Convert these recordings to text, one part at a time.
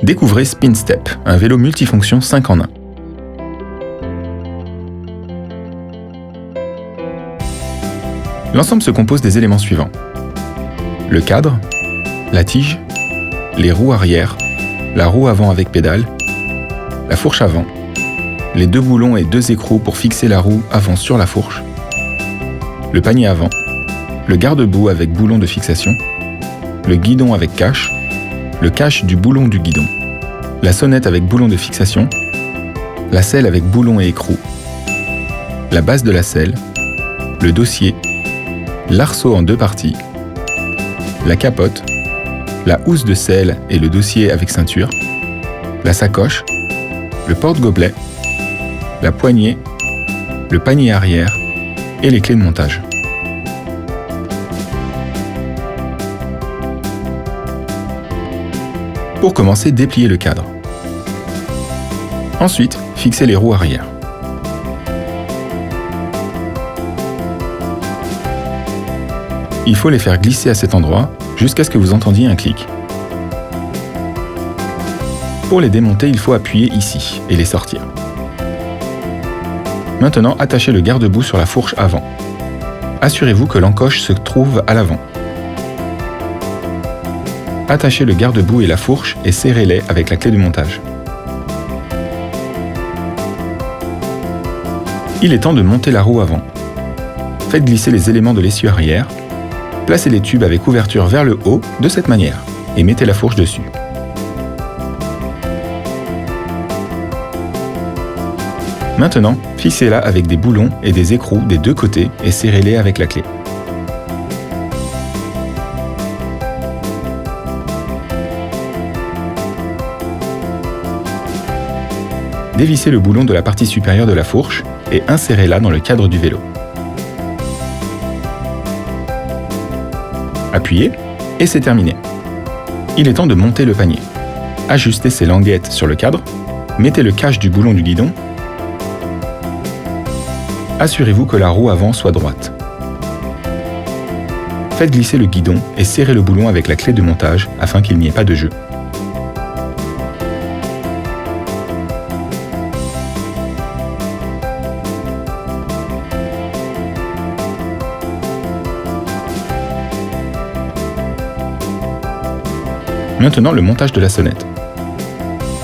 Découvrez SpinStep, un vélo multifonction 5 en 1. L'ensemble se compose des éléments suivants. Le cadre, la tige, les roues arrière, la roue avant avec pédale, la fourche avant, les 2 boulons et 2 écrous pour fixer la roue avant sur la fourche, le panier avant, le garde-boue avec boulon de fixation, le guidon avec cache, le cache du boulon du guidon, la sonnette avec boulon de fixation, la selle avec boulon et écrou, la base de la selle, le dossier, l'arceau en 2 parties, la capote, la housse de selle et le dossier avec ceinture, la sacoche, le porte-gobelet, la poignée, le panier arrière et les clés de montage. Pour commencer, dépliez le cadre. Ensuite, fixez les roues arrière. Il faut les faire glisser à cet endroit jusqu'à ce que vous entendiez un clic. Pour les démonter, il faut appuyer ici et les sortir. Maintenant, attachez le garde-boue sur la fourche avant. Assurez-vous que l'encoche se trouve à l'avant. Attachez le garde-boue et la fourche et serrez-les avec la clé de montage. Il est temps de monter la roue avant. Faites glisser les éléments de l'essieu arrière. Placez les tubes avec ouverture vers le haut de cette manière et mettez la fourche dessus. Maintenant, fixez-la avec des boulons et des écrous des 2 côtés et serrez-les avec la clé. Dévissez le boulon de la partie supérieure de la fourche et insérez-la dans le cadre du vélo. Appuyez et c'est terminé. Il est temps de monter le panier. Ajustez ces languettes sur le cadre, mettez le cache du boulon du guidon. Assurez-vous que la roue avant soit droite. Faites glisser le guidon et serrez le boulon avec la clé de montage afin qu'il n'y ait pas de jeu. Maintenant, le montage de la sonnette.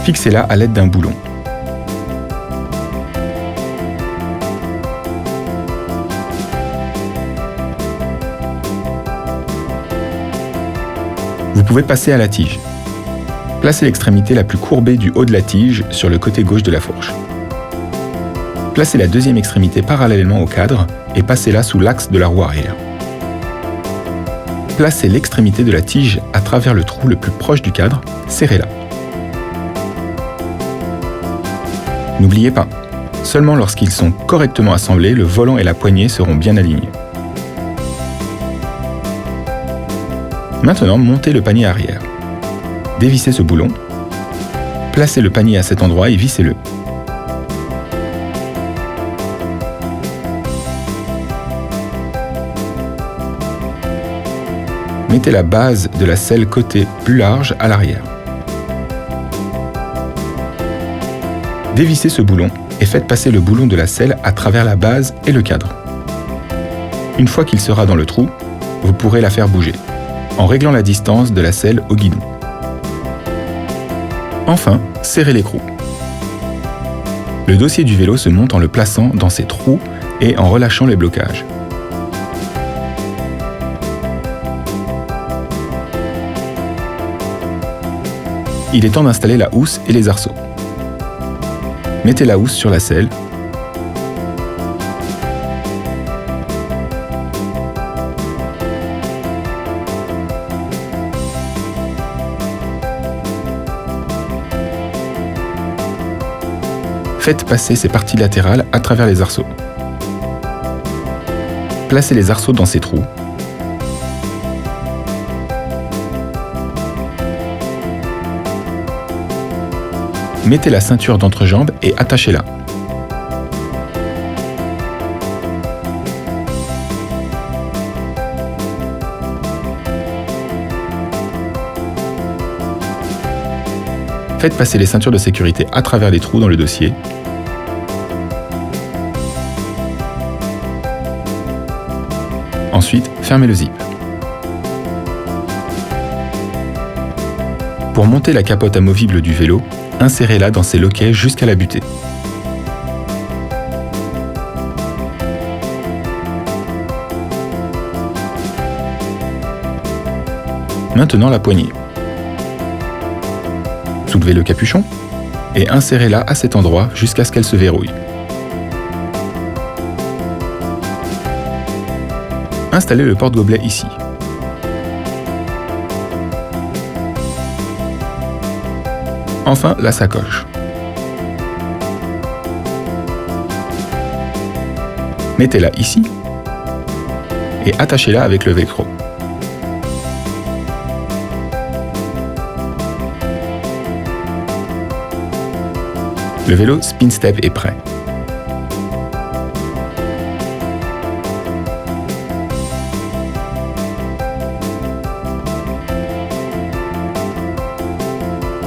Fixez-la à l'aide d'un boulon. Vous pouvez passer à la tige. Placez l'extrémité la plus courbée du haut de la tige sur le côté gauche de la fourche. Placez la deuxième extrémité parallèlement au cadre et passez-la sous l'axe de la roue arrière. Placez l'extrémité de la tige à travers le trou le plus proche du cadre, serrez-la. N'oubliez pas, seulement lorsqu'ils sont correctement assemblés, le volant et la poignée seront bien alignés. Maintenant, montez le panier arrière. Dévissez ce boulon, placez le panier à cet endroit et vissez-le. Mettez la base de la selle côté plus large à l'arrière. Dévissez ce boulon et faites passer le boulon de la selle à travers la base et le cadre. Une fois qu'il sera dans le trou, vous pourrez la faire bouger, en réglant la distance de la selle au guidon. Enfin, serrez l'écrou. Le dossier du vélo se monte en le plaçant dans ses trous et en relâchant les blocages. Il est temps d'installer la housse et les arceaux. Mettez la housse sur la selle. Faites passer ces parties latérales à travers les arceaux. Placez les arceaux dans ces trous. Mettez la ceinture d'entrejambe et attachez-la. Faites passer les ceintures de sécurité à travers les trous dans le dossier. Ensuite, fermez le zip. Pour monter la capote amovible du vélo, insérez-la dans ses loquets jusqu'à la butée. Maintenant la poignée. Soulevez le capuchon et insérez-la à cet endroit jusqu'à ce qu'elle se verrouille. Installez le porte-gobelet ici. Enfin, la sacoche. Mettez-la ici et attachez-la avec le velcro. Le vélo Spin Step est prêt.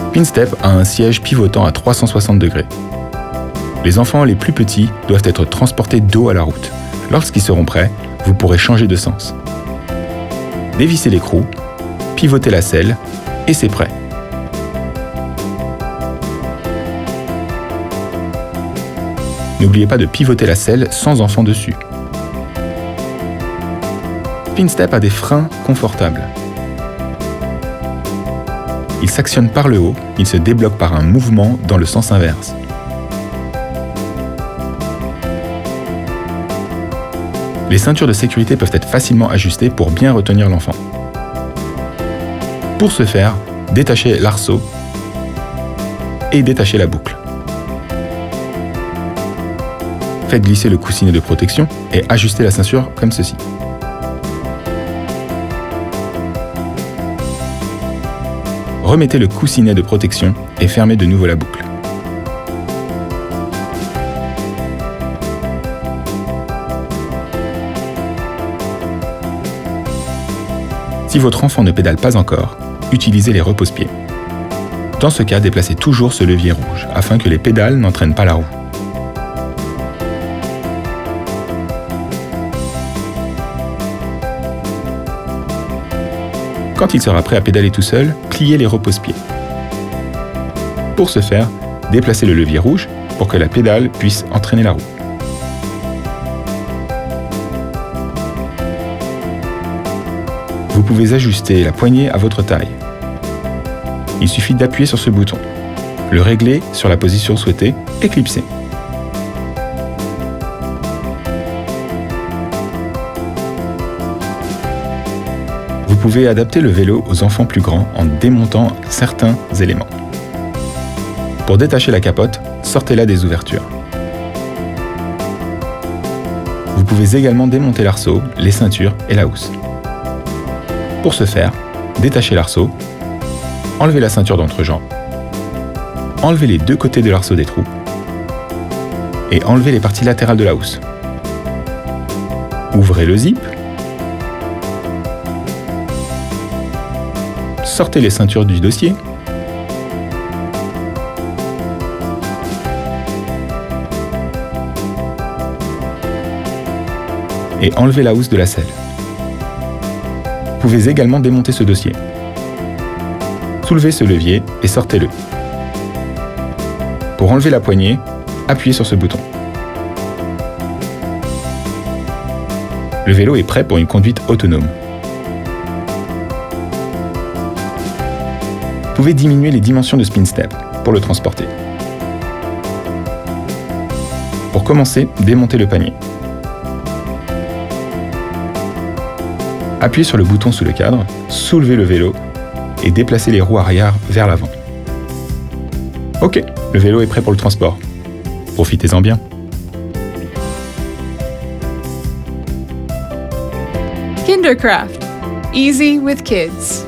Spin Step a un siège pivotant à 360 degrés. Les enfants les plus petits doivent être transportés dos à la route. Lorsqu'ils seront prêts, vous pourrez changer de sens. Dévissez l'écrou, pivotez la selle et c'est prêt. N'oubliez pas de pivoter la selle sans enfant dessus. Spin Step a des freins confortables. Il s'actionne par le haut, il se débloque par un mouvement dans le sens inverse. Les ceintures de sécurité peuvent être facilement ajustées pour bien retenir l'enfant. Pour ce faire, détachez l'arceau et détachez la boucle. Faites glisser le coussinet de protection et ajustez la ceinture comme ceci. Remettez le coussinet de protection et fermez de nouveau la boucle. Si votre enfant ne pédale pas encore, utilisez les repose-pieds. Dans ce cas, déplacez toujours ce levier rouge afin que les pédales n'entraînent pas la roue. Quand il sera prêt à pédaler tout seul, pliez les repose-pieds. Pour ce faire, déplacez le levier rouge pour que la pédale puisse entraîner la roue. Vous pouvez ajuster la poignée à votre taille. Il suffit d'appuyer sur ce bouton, le régler sur la position souhaitée et clipser. Vous pouvez adapter le vélo aux enfants plus grands en démontant certains éléments. Pour détacher la capote, sortez-la des ouvertures. Vous pouvez également démonter l'arceau, les ceintures et la housse. Pour ce faire, détachez l'arceau, enlevez la ceinture d'entrejambe, enlevez les deux côtés de l'arceau des trous et enlevez les parties latérales de la housse. Ouvrez le zip, sortez les ceintures du dossier et enlevez la housse de la selle. Vous pouvez également démonter ce dossier. Soulevez ce levier et sortez-le. Pour enlever la poignée, appuyez sur ce bouton. Le vélo est prêt pour une conduite autonome. Vous pouvez diminuer les dimensions de Spin Step pour le transporter. Pour commencer, démontez le panier. Appuyez sur le bouton sous le cadre, soulevez le vélo et déplacez les roues arrière vers l'avant. Ok, le vélo est prêt pour le transport. Profitez-en bien. Kindercraft. Easy with kids.